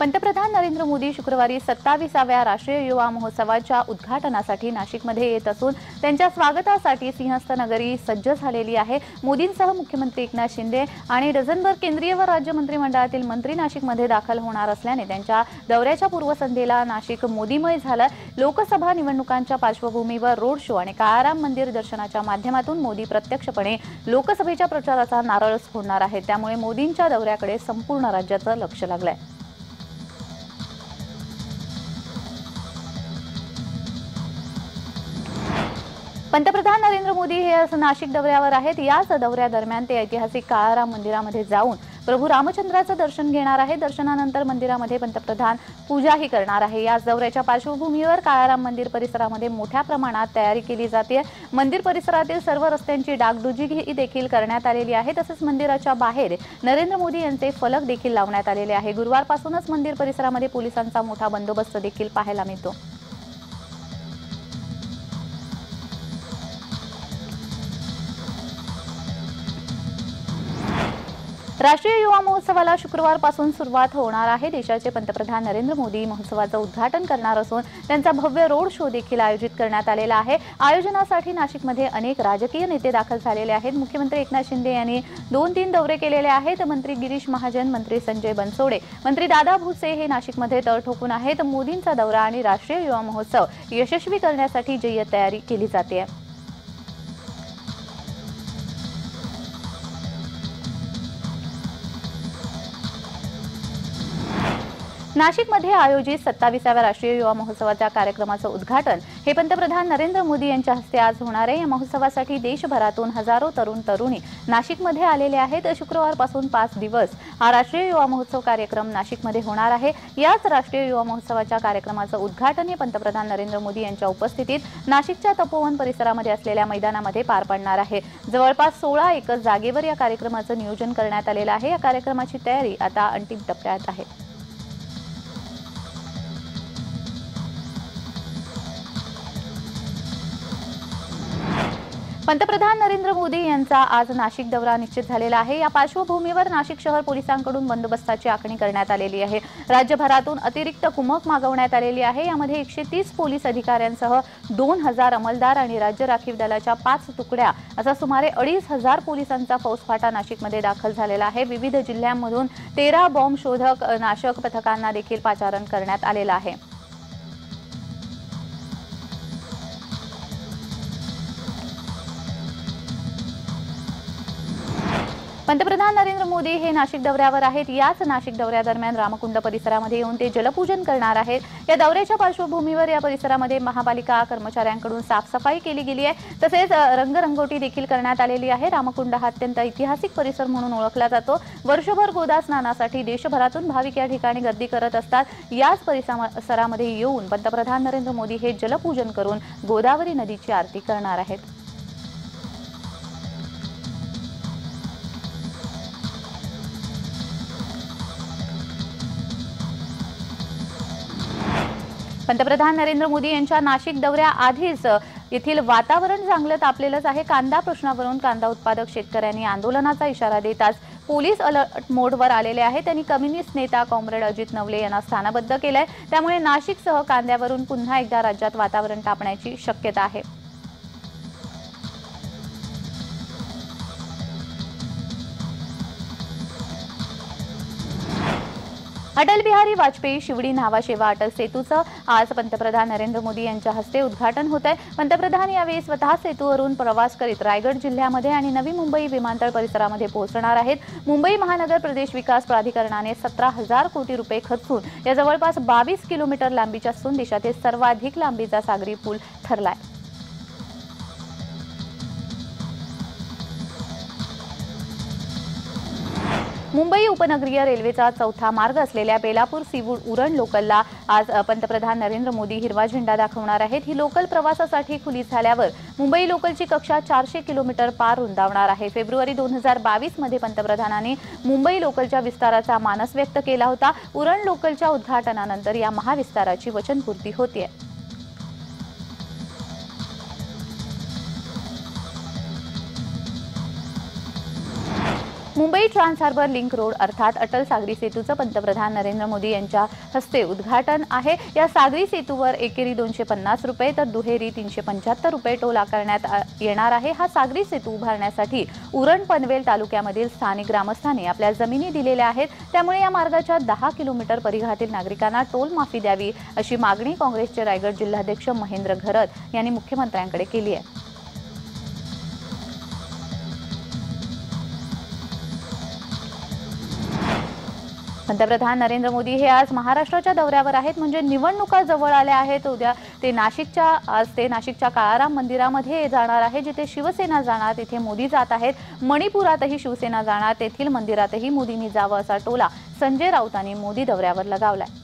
पंतप्रधान नरेंद्र मोदी शुक्रवारी 27व्या राष्ट्रीय युवा महोत्सवाच्या उद्घाटनासाठी नाशिकमध्ये येत असून त्यांच्या स्वागतासाठी सिंहस्थ नगरी सज्ज झालेली आहे। मोदींसह मुख्यमंत्री एकनाथ शिंदे आणि डझनभर केंद्रीय व राज्य मंत्रिमंडळातील मंत्री नाशिकमध्ये दाखल होणार असल्याने त्यांच्या दौऱ्याच्या पूर्वसंध्येला नाशिक मोदीमय झालं। लोकसभा निवडणुकांच्या पार्श्वभूमीवर रोड शो आणि काळाराम मंदिर दर्शनाच्या माध्यमातून मोदी प्रत्यक्षपणे लोकसभेच्या प्रचाराचा नारळच फोडणार आहेत। त्यामुळे मोदींच्या दौऱ्याकडे संपूर्ण राज्याचं लक्ष लागलंय। पंतप्रधान नरेंद्र मोदी हे नाशिक दौऱ्यावर आहेत। याच दौऱ्यादरम्यान ते ऐतिहासिक काळाराम मंदिरामध्ये जाऊन प्रभू रामचंद्राचं दर्शन घेणार आहे। दर्शनानंतर मंदिरामध्ये पंतप्रधान पूजाही करणार आहे। याच दौऱ्याच्या पार्श्वभूमीवर काळाराम मंदिर परिसरामध्ये मोठ्या प्रमाणात तयारी केली जाते। मंदिर परिसरातील सर्व रस्त्यांची डागडुजी देखील करण्यात आलेली आहे। तसेच मंदिराच्या बाहेर नरेंद्र मोदी यांचे फलक देखील लावण्यात आलेले आहे। गुरुवारपासूनच मंदिर परिसरामध्ये पोलिसांचा मोठा बंदोबस्त देखील पाहायला मिळतो। राष्ट्रीय युवा महोत्सवाला शुक्रवारपासून सुरुवात होणार आहे। देशाचे पंतप्रधान नरेंद्र मोदी महोत्सवाचं उद्घाटन करणार असून त्यांचा भव्य रोड शो देखील आयोजित करण्यात आलेला आहे। आयोजनासाठी नाशिकमध्ये अनेक राजकीय नेते दाखल झालेले आहेत। मुख्यमंत्री एकनाथ शिंदे यांनी 2-3 दौरे केलेले आहेत। मंत्री गिरीश महाजन, मंत्री संजय बनसोडे, मंत्री दादा भुसे हे नाशिकमध्ये तळ ठोकून आहेत। मोदींचा दौरा आणि राष्ट्रीय युवा महोत्सव यशस्वी करण्यासाठी जय्यत तयारी केली जाते। नाशिकमध्ये आयोजित 27व्या राष्ट्रीय युवा महोत्सवाच्या कार्यक्रमाचं उद्घाटन हे पंतप्रधान नरेंद्र मोदी यांच्या हस्ते आज होणार आहे। या महोत्सवासाठी देशभरातून हजारो तरुण-तरुणी नाशिकमध्ये आलेले आहेत। शुक्रवारपासून 5 दिवस हा राष्ट्रीय युवा महोत्सव कार्यक्रम नाशिकमध्ये होणार आहे। याच राष्ट्रीय युवा महोत्सवाच्या कार्यक्रमाचं उद्घाटन हे पंतप्रधान नरेंद्र मोदी यांच्या उपस्थितीत नाशिकच्या तपोवन परिसरामध्ये असलेल्या मैदानामध्ये पार पडणार आहे। जवळपास 16 एकर जागेवर या कार्यक्रमाचं नियोजन करण्यात आलेलं आहे। या कार्यक्रमाची तयारी आता अंतिम टप्प्यात आहे। पंतप्रधान नरेंद्र मोदी यांचा आज नाशिक दौरा निश्चित झालेला आहे। या पार्श्वभूमीवर नाशिक शहर पोलिसांकडून बंदोबस्ताची आखणी करण्यात आलेली आहे। राज्यभरातून अतिरिक्त कुमक मागवण्यात आलेली आहे। यामध्ये 130 पोलीस अधिकाऱ्यांसह 2000 अंमलदार आणि राज्य राखीव दलाच्या 5 तुकड्या असा सुमारे 2500 पोलिसांचा फौजफाटा नाशिकमध्ये दाखल झालेला आहे। विविध जिल्ह्यांमधून 13 बॉम्ब शोधक नाशक पथकांना देखील पाचारण करण्यात आलेलं आहे। पंतप्रधान नरेंद्र मोदी हे नाशिक दौऱ्यावर आहेत। याच नाशिक दौऱ्यादरम्यान रामकुंड परिसरामध्ये येऊन ते जलपूजन करणार आहेत। या दौऱ्याच्या पार्श्वभूमीवर या परिसरामध्ये महापालिका कर्मचाऱ्यांकडून साफसफाई केली गेली आहे। तसेच रंगरंगोटी देखील करण्यात आलेली आहे। रामकुंड हा अत्यंत ऐतिहासिक परिसर म्हणून ओळखला जातो। वर्षभर गोदा स्नानासाठी देशभरातून भाविक या ठिकाणी गर्दी करत असतात। याच परिसरामध्ये येऊन पंतप्रधान नरेंद्र मोदी हे जलपूजन करून गोदावरी नदीची आरती करणार आहेत। पंतप्रधान नरेंद्र मोदी यांच्या नाशिक दौऱ्याआधीच येथील वातावरण चांगलं तापलेलंच आहे। कांदा प्रश्नावरून कांदा उत्पादक शेतकऱ्यांनी आंदोलनाचा इशारा देताच पोलीस अलर्ट मोडवर आलेले आहेत। त्यांनी कम्युनिस्ट नेता कॉम्रेड अजित नवले यांना स्थानबद्ध केलंय। त्यामुळे नाशिकसह कांद्यावरून पुन्हा एकदा राज्यात वातावरण तापण्याची शक्यता आहे। अटल बिहारी वाजपेयी शिवडी न्हावाशेवा अटल सेतूचं आज पंतप्रधान नरेंद्र मोदी यांच्या हस्ते उद्घाटन होत आहे। पंतप्रधान यावेळी स्वतः सेतूवरून प्रवास करीत रायगड जिल्ह्यामध्ये आणि नवी मुंबई विमानतळ परिसरामध्ये पोहोचणार आहेत। मुंबई महानगर प्रदेश विकास प्राधिकरणाने 17,000 कोटी रुपये खर्चून या जवळपास 22 किलोमीटर लांबीच्या असून देशातील सर्वाधिक लांबीचा सागरी पूल ठरलाय। मुंबई उपनगरीय रेल्वेचा चौथा मार्ग असलेल्या बेलापूर सीवूड उरण लोकलला आज पंतप्रधान नरेंद्र मोदी हिरवा झेंडा दाखवणार आहेत। ही लोकल प्रवासासाठी खुली झाल्यावर मुंबई लोकलची कक्षा 400 किलोमीटर पार रुंदावणार आहे। फेब्रुवारी 2022 मध्ये पंतप्रधानांनी मुंबई लोकलच्या विस्ताराचा मानस व्यक्त केला होता। उरण लोकलच्या उद्घाटनानंतर या महाविस्ताराची वचनपूर्ती होते। Mumbai trans harbour link road अर्थात अटल सागरी सेतूचं पंतप्रधान नरेंद्र मोदी यांच्या हस्ते उद्घाटन आहे। या सागरी सेतूवर एकेरी 250 रुपये तर दुहेरी 375 रुपये टोल आकारण्यात येणार आहे। हा सागरी सेतू उभारण्यासाठी उरण पनवेल तालुक्यामधील स्थानिक ग्रामस्थांनी आपल्या जमिनी दिलेल्या आहेत। त्यामुळे या मार्गाच्या 10 किलोमीटर परिघातील नागरिकांना टोल माफी द्यावी अशी मागणी काँग्रेसचे रायगड जिल्हाध्यक्ष महेंद्र घरत यांनी मुख्यमंत्र्यांकडे केली आहे। पंतप्रधान नरेंद्र मोदी हे आज महाराष्ट्राच्या दौऱ्यावर आहेत। म्हणजे निवडणुका जवळ आल्या आहेत। उद्या ते नाशिकच्या काळाराम मंदिरामध्ये जाणार आहे, जिथे शिवसेना जाणार, तिथे मोदी जात आहेत। मणिपुरातही शिवसेना जाणार, तेथील मंदिरातही मोदींनी जावं असा टोला संजय राऊतांनी मोदी दौऱ्यावर लगावलाय।